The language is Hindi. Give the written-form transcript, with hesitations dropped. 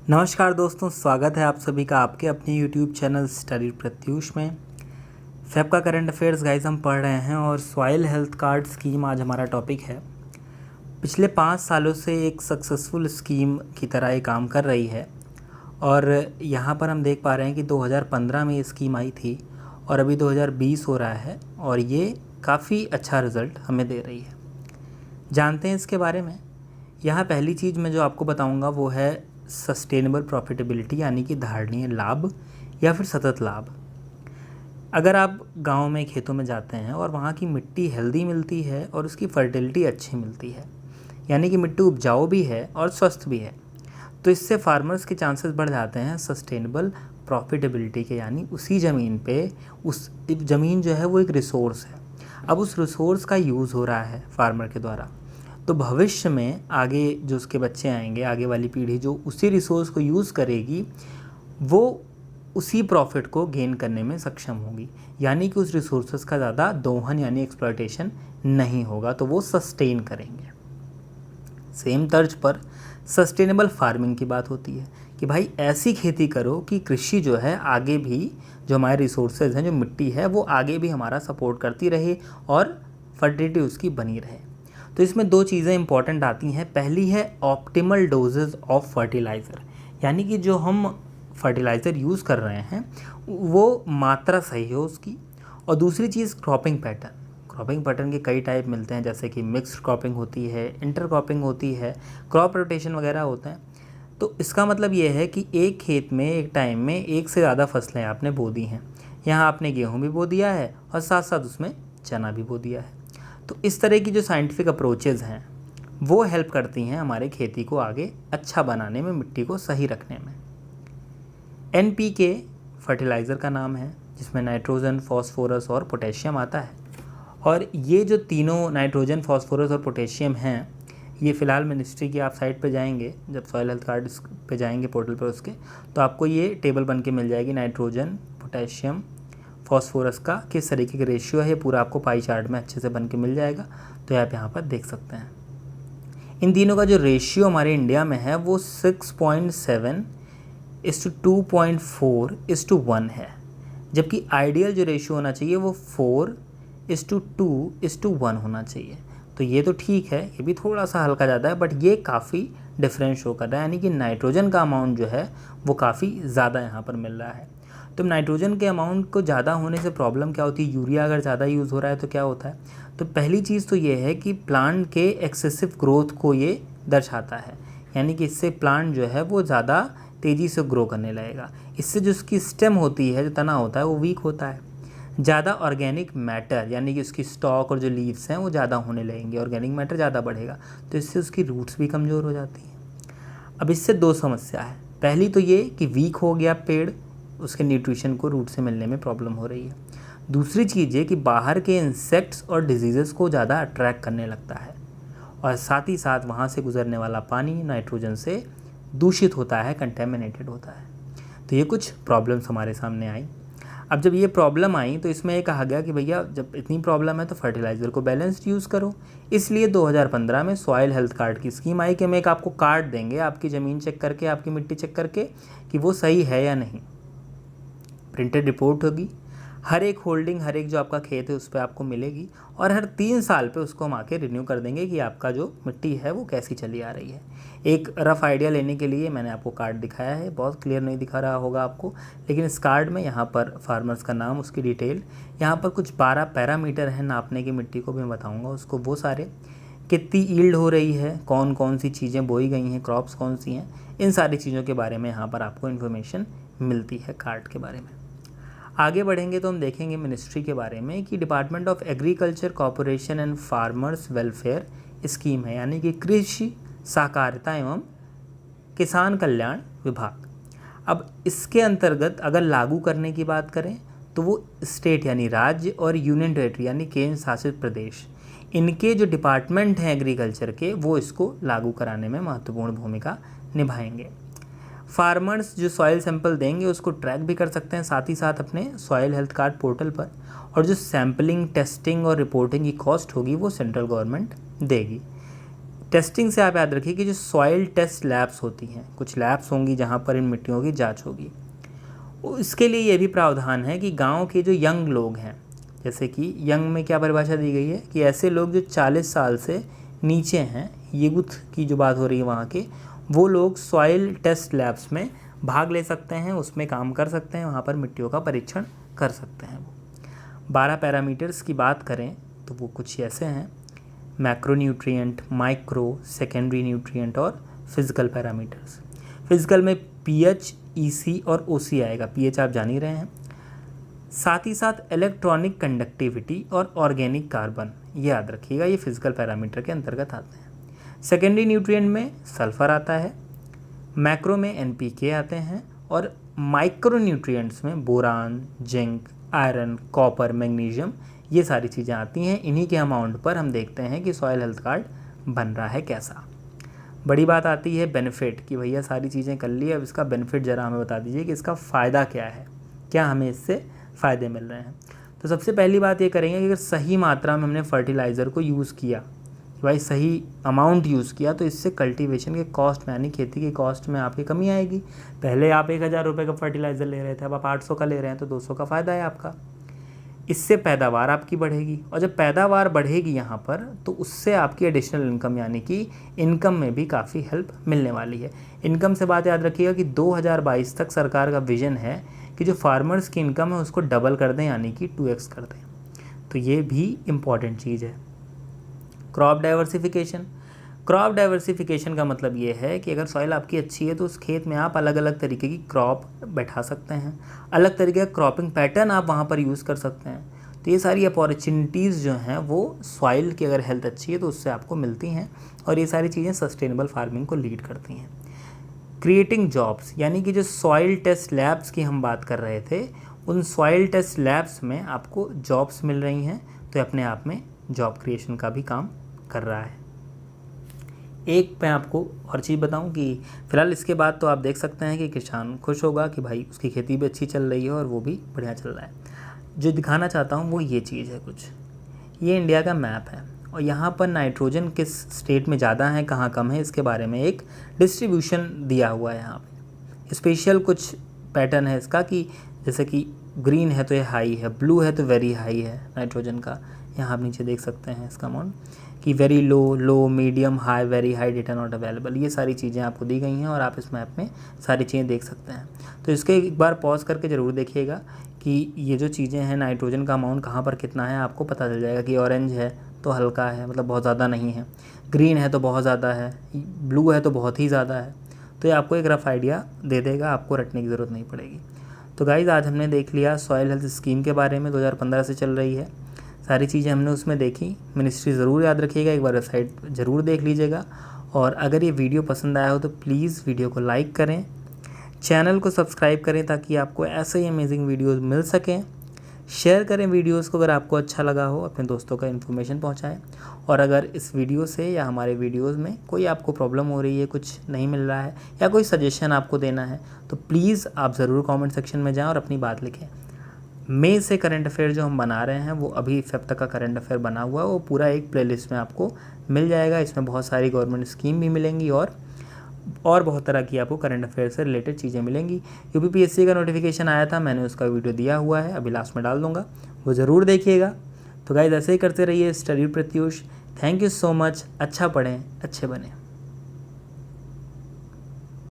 नमस्कार दोस्तों, स्वागत है आप सभी का आपके अपने YouTube चैनल स्टडी प्रत्यूष में। फैब का करंट अफेयर्स गाइस हम पढ़ रहे हैं और सॉइल हेल्थ कार्ड स्कीम आज हमारा टॉपिक है। पिछले 5 सालों से एक सक्सेसफुल स्कीम की तरह ये काम कर रही है और यहाँ पर हम देख पा रहे हैं कि 2015 में ये स्कीम आई थी और अभी 2020 हो रहा है और ये काफ़ी अच्छा रिज़ल्ट हमें दे रही है। जानते हैं इसके बारे में। यहाँ पहली चीज़ मैं जो आपको बताऊँगा वो है सस्टेनेबल प्रॉफिटेबिलिटी, यानी कि धारणीय लाभ या फिर सतत लाभ। अगर आप गांव में खेतों में जाते हैं और वहाँ की मिट्टी हेल्दी मिलती है और उसकी फर्टिलिटी अच्छी मिलती है, यानी कि मिट्टी उपजाऊ भी है और स्वस्थ भी है, तो इससे फार्मर्स के चांसेस बढ़ जाते हैं सस्टेनेबल प्रॉफिटेबिलिटी के। यानी उसी ज़मीन पे उस ज़मीन जो है वो एक रिसोर्स है, अब उस रिसोर्स का यूज़ हो रहा है फार्मर के द्वारा, तो भविष्य में आगे जो उसके बच्चे आएंगे, आगे वाली पीढ़ी जो उसी रिसोर्स को यूज़ करेगी, वो उसी प्रॉफिट को गेन करने में सक्षम होगी। यानी कि उस रिसोर्सेज का ज़्यादा दोहन यानी एक्सप्लॉयटेशन नहीं होगा, तो वो सस्टेन करेंगे। सेम तर्ज पर सस्टेनेबल फार्मिंग की बात होती है कि भाई ऐसी खेती करो कि कृषि जो है आगे भी, जो हमारे रिसोर्सेज हैं, जो मिट्टी है, वो आगे भी हमारा सपोर्ट करती रहे और फर्टिलिटी उसकी बनी रहे। तो इसमें दो चीज़ें इंपॉर्टेंट आती हैं। पहली है ऑप्टिमल डोजेज ऑफ फर्टिलाइज़र, यानी कि जो हम फर्टिलाइज़र यूज़ कर रहे हैं वो मात्रा सही हो उसकी। और दूसरी चीज़ क्रॉपिंग पैटर्न। क्रॉपिंग पैटर्न के कई टाइप मिलते हैं, जैसे कि मिक्स्ड क्रॉपिंग होती है, इंटर क्रॉपिंग होती है, क्रॉप रोटेशन वगैरह होते हैं। तो इसका मतलब ये है कि एक खेत में एक टाइम में एक से ज़्यादा फसलें आपने बो दी हैं। यहाँ आपने गेहूँ भी बो दिया है और साथ साथ उसमें चना भी बो दिया है। तो इस तरह की जो साइंटिफिक अप्रोचेज़ हैं वो हेल्प करती हैं हमारे खेती को आगे अच्छा बनाने में, मिट्टी को सही रखने में। NPK फर्टिलाइज़र का नाम है, जिसमें नाइट्रोजन, फॉस्फोरस और पोटेशियम आता है। और ये जो तीनों नाइट्रोजन, फॉस्फोरस और पोटेशियम हैं, ये फ़िलहाल मिनिस्ट्री की आप साइट पे जाएंगे, जब सॉइल हेल्थ कार्ड पे जाएंगे पोर्टल पर उसके, तो आपको ये टेबल बन के मिल जाएगी। नाइट्रोजन, पोटेशियम, फॉस्फोरस का किस तरीके का रेशियो है, पूरा आपको पाई चार्ट में अच्छे से बन के मिल जाएगा, तो आप यहाँ पर देख सकते हैं। इन तीनों का जो रेशियो हमारे इंडिया में है वो 6.7:2.4:1 है, जबकि आइडियल जो रेशियो होना चाहिए वो 4:2:1 होना चाहिए। तो ये तो ठीक है, ये भी थोड़ा सा हल्का ज़्यादा है, बट ये काफ़ी डिफरेंस शो कर रहा है, यानी कि नाइट्रोजन का अमाउंट जो है वो काफ़ी ज़्यादा यहाँ पर मिल रहा है। तो नाइट्रोजन के अमाउंट को ज़्यादा होने से प्रॉब्लम क्या होती है, यूरिया अगर ज़्यादा यूज़ हो रहा है तो क्या होता है। तो पहली चीज़ तो ये है कि प्लांट के एक्सेसिव ग्रोथ को ये दर्शाता है, यानी कि इससे प्लांट जो है वो ज़्यादा तेज़ी से ग्रो करने लगेगा। इससे जो उसकी स्टेम होती है, जो तना होता है, वो वीक होता है। ज़्यादा ऑर्गेनिक मैटर, यानी कि उसकी स्टॉक और जो लीव्स हैं वो ज़्यादा होने लगेंगे, ऑर्गेनिक मैटर ज़्यादा बढ़ेगा, तो इससे उसकी रूट्स भी कमज़ोर हो जाती हैं। अब इससे दो समस्या है। पहली तो ये कि वीक हो गया पेड़, उसके न्यूट्रिशन को रूट से मिलने में प्रॉब्लम हो रही है। दूसरी चीज़ ये कि बाहर के इंसेक्ट्स और डिजीज़ेस को ज़्यादा अट्रैक्ट करने लगता है और साथ ही साथ वहाँ से गुजरने वाला पानी नाइट्रोजन से दूषित होता है, कंटेमिनेटेड होता है। तो ये कुछ प्रॉब्लम्स हमारे सामने आई। अब जब ये प्रॉब्लम आई तो इसमें ये कहा गया कि भैया जब इतनी प्रॉब्लम है तो फर्टिलाइज़र को बैलेंस्ड यूज़ करो। इसलिए 2015 में सॉइल हेल्थ कार्ड की स्कीम आई कि हम एक आपको कार्ड देंगे, आपकी ज़मीन चेक करके, आपकी मिट्टी चेक करके कि वो सही है या नहीं। प्रिंटेड रिपोर्ट होगी, हर एक होल्डिंग, हर एक जो आपका खेत है उस पर आपको मिलेगी और हर 3 साल पे उसको हम आके रिन्यू कर देंगे कि आपका जो मिट्टी है वो कैसी चली आ रही है। एक रफ़ आइडिया लेने के लिए मैंने आपको कार्ड दिखाया है, बहुत क्लियर नहीं दिखा रहा होगा आपको, लेकिन इस कार्ड में यहाँ पर फार्मर्स का नाम, उसकी डिटेल, यहाँ पर कुछ 12 पैरामीटर हैं नापने की मिट्टी को, मैं बताऊँगा उसको, वो सारे, कितनी ईल्ड हो रही है, कौन कौन सी चीज़ें बोई गई हैं, क्रॉप्स कौन सी हैं, इन सारी चीज़ों के बारे में यहाँ पर आपको इन्फॉर्मेशन मिलती है कार्ड के बारे में। आगे बढ़ेंगे तो हम देखेंगे मिनिस्ट्री के बारे में कि department of agriculture corporation and farmers welfare scheme है, यानी कि कृषि सहकारिता एवं किसान कल्याण विभाग। अब इसके अंतर्गत अगर लागू करने की बात करें तो वो स्टेट यानी राज्य और यूनियन टेरेटरी यानी केंद्र शासित प्रदेश, इनके जो डिपार्टमेंट हैं एग्रीकल्चर के, वो इसको लागू कराने में महत्वपूर्ण भूमिका निभाएंगे। फार्मर्स जो सॉइल सैंपल देंगे उसको ट्रैक भी कर सकते हैं साथ ही साथ अपने सॉइल हेल्थ कार्ड पोर्टल पर, और जो सैंपलिंग, टेस्टिंग और रिपोर्टिंग की कॉस्ट होगी वो सेंट्रल गवर्नमेंट देगी। टेस्टिंग से आप याद रखिए कि जो सॉइल टेस्ट लैब्स होती हैं, कुछ लैब्स होंगी जहाँ पर इन मिट्टियों की जांच होगी। इसके लिए ये भी प्रावधान है कि गांव के जो यंग लोग हैं, जैसे कि यंग में क्या परिभाषा दी गई है कि ऐसे लोग जो 40 साल से नीचे हैं, यूथ की जो बात हो रही है वहाँ के, वो लोग सॉइल टेस्ट लैब्स में भाग ले सकते हैं, उसमें काम कर सकते हैं, वहाँ पर मिट्टियों का परीक्षण कर सकते हैं। वो 12 पैरामीटर्स की बात करें तो वो कुछ ऐसे हैं: मैक्रोन्यूट्रिएंट, माइक्रो, सेकेंडरी न्यूट्रिएंट और फिजिकल पैरामीटर्स। फिजिकल में पीएच, ईसी और ओसी आएगा। पीएच आप जान ही रहे हैं। साथ ही साथ इलेक्ट्रॉनिक कंडक्टिविटी और ऑर्गेनिक कार्बन, ये याद रखिएगा, ये फिजिकल पैरामीटर के अंतर्गत आते हैं। सेकेंडरी न्यूट्रिएंट में सल्फर आता है, मैक्रो में एनपीके आते हैं और माइक्रो न्यूट्रिएंट्स में boron, zinc, iron, copper, magnesium, ये सारी चीज़ें आती हैं। इन्हीं के अमाउंट पर हम देखते हैं कि सॉइल हेल्थ कार्ड बन रहा है कैसा। बड़ी बात आती है बेनिफिट, कि भैया सारी चीज़ें कर ली, अब इसका बेनिफिट ज़रा हमें बता दीजिए कि इसका फ़ायदा क्या है, क्या हमें इससे फ़ायदे मिल रहे हैं। तो सबसे पहली बात ये करेंगे कि अगर सही मात्रा में हमने फर्टिलाइज़र को यूज़ किया, भाई सही अमाउंट यूज़ किया, तो इससे कल्टीवेशन के कॉस्ट में, यानी खेती की कॉस्ट में आपकी कमी आएगी। पहले आप 1000 रुपये का फर्टिलाइज़र ले रहे थे, अब आप 800 का ले रहे हैं, तो 200 का फ़ायदा है आपका। इससे पैदावार आपकी बढ़ेगी, और जब पैदावार बढ़ेगी यहाँ पर, तो उससे आपकी एडिशनल इनकम, यानी कि इनकम में भी काफ़ी हेल्प मिलने वाली है। इनकम से बात याद रखिएगा कि 2022 तक सरकार का विज़न है कि जो फार्मर्स की इनकम है उसको डबल कर दें, यानी कि 2x कर दें। तो ये भी इम्पॉर्टेंट चीज़ है। Crop diversification. क्रॉप डाइवर्सिफिकेशन का मतलब ये है कि अगर सॉइल आपकी अच्छी है तो उस खेत में आप अलग अलग तरीके की क्रॉप बैठा सकते हैं, अलग तरीके का क्रॉपिंग पैटर्न आप वहाँ पर यूज़ कर सकते हैं। तो ये सारी अपॉर्चुनिटीज़ जो हैं वो सॉइल की अगर हेल्थ अच्छी है तो उससे आपको मिलती हैं, और ये सारी चीज़ें सस्टेनेबल फार्मिंग को लीड करती हैं। क्रिएटिंग जॉब्स, यानी कि जो सॉइल टेस्ट लैब्स की हम बात कर रहे थे, उन सॉइल टेस्ट लैब्स में आपको जॉब्स मिल रही हैं, तो अपने आप में जॉब क्रिएशन का भी काम कर रहा है। एक मैं आपको और चीज़ बताऊं कि फ़िलहाल इसके बाद तो आप देख सकते हैं कि किसान खुश होगा कि भाई उसकी खेती भी अच्छी चल रही है और वो भी बढ़िया चल रहा है। जो दिखाना चाहता हूं वो ये चीज़ है कुछ, ये इंडिया का मैप है, और यहाँ पर नाइट्रोजन किस स्टेट में ज़्यादा है, कहाँ कम है, इसके बारे में एक डिस्ट्रीब्यूशन दिया हुआ है। यहाँ पे स्पेशल कुछ पैटर्न है इसका, कि जैसे कि ग्रीन है तो ये हाई है, ब्लू है तो वेरी हाई है नाइट्रोजन का। यहाँ आप नीचे देख सकते हैं इसका अमाउंट, कि very low, low, medium, high, very high, data not available, ये सारी चीज़ें आपको दी गई हैं और आप इस मैप में सारी चीज़ें देख सकते हैं। तो इसके एक बार पॉज करके ज़रूर देखिएगा कि ये जो चीज़ें हैं, नाइट्रोजन का अमाउंट कहाँ पर कितना है, आपको पता चल जाएगा कि ऑरेंज है तो हल्का है, मतलब बहुत ज़्यादा नहीं है, ग्रीन है तो बहुत ज़्यादा है, ब्लू है तो बहुत ही ज़्यादा है। तो ये आपको एक रफ़ आइडिया दे देगा, आपको रटने की ज़रूरत नहीं पड़ेगी। तो गाइज़ आज हमने देख लिया सॉइल हेल्थ स्कीम के बारे में, 2015 से चल रही है, सारी चीज़ें हमने उसमें देखी। मिनिस्ट्री ज़रूर याद रखिएगा, एक बार वेबसाइट ज़रूर देख लीजिएगा। और अगर ये वीडियो पसंद आया हो तो प्लीज़ वीडियो को लाइक करें, चैनल को सब्सक्राइब करें ताकि आपको ऐसे ही अमेजिंग वीडियोस मिल सकें। शेयर करें वीडियोस को अगर आपको अच्छा लगा हो, अपने दोस्तों का इन्फॉर्मेशन पहुंचाएं। और अगर इस वीडियो से या हमारे वीडियोस में कोई आपको प्रॉब्लम हो रही है, कुछ नहीं मिल रहा है या कोई सजेशन आपको देना है, तो प्लीज़ आप ज़रूर कमेंट सेक्शन में जाएं और अपनी बात लिखें। मई से करंट अफेयर जो हम बना रहे हैं वो अभी फेब तक का करंट अफेयर बना हुआ है, वो पूरा एक प्लेलिस्ट में आपको मिल जाएगा। इसमें बहुत सारी गवर्नमेंट स्कीम भी मिलेंगी और बहुत तरह की आपको करंट अफेयर से रिलेटेड चीज़ें मिलेंगी। यूपीपीएससी का नोटिफिकेशन आया था, मैंने उसका वीडियो दिया हुआ है, अभी लास्ट में डाल दूंगा, वो ज़रूर देखिएगा। तो गाइस ऐसे ही करते रहिए study Pratyush. Thank you so much. अच्छा पढ़ें, अच्छे बने।